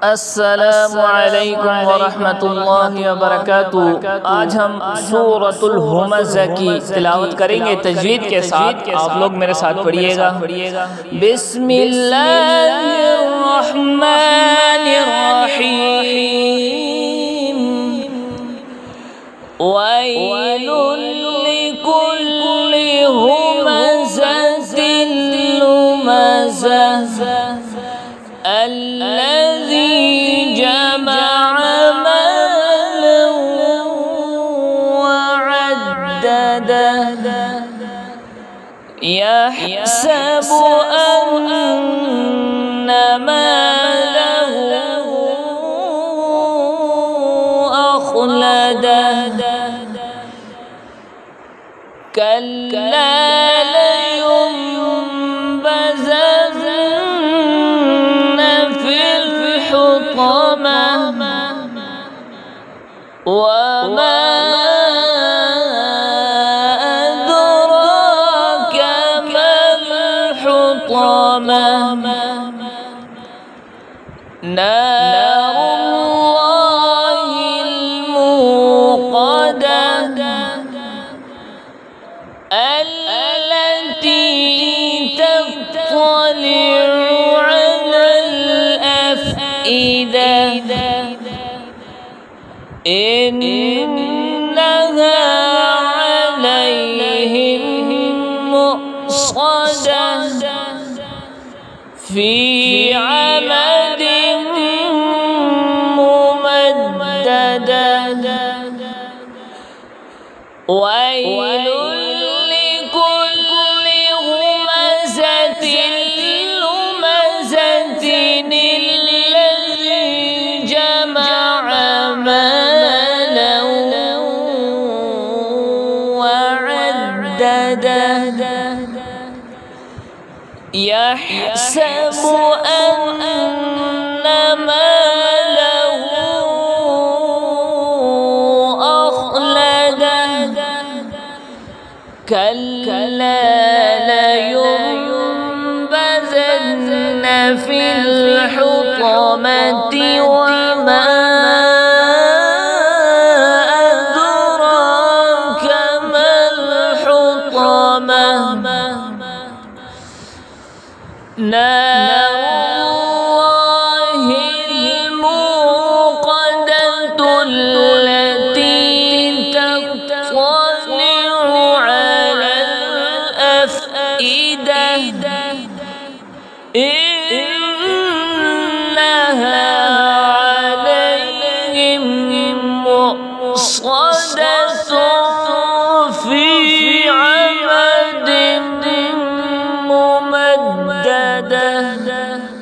अस्सलामुअलैकुम वरहमतुल्लाहि वबरकातुहू। आज हम सूरतुल हुमज़ा की तिलावत करेंगे तजवीद के साथ। आप लोग मेरे साथ पढ़िएगा। बिस्मिल्लाहिर्रहमानिर्रहीम। वैलुल लिकुल्लि हुमज़तिन लुमज़ा الذي جمع مالا وعدده يحسب أن ماله أخلده كلا وما أدراك ما الحطمة نار الله الموقدة التي تطلع على الأفئدة إنها عليهم مؤصدة في عمد ممددة ويل لكل همزة لمزة الذي جمع مالا يحسب أن ماله أخلده كلا لينبذن في الحطمة وما أدراك ما الحطمة نار الله الموقدة التي تطلع على الأفئدة إنها عليهم مؤصدة في عمد ممددة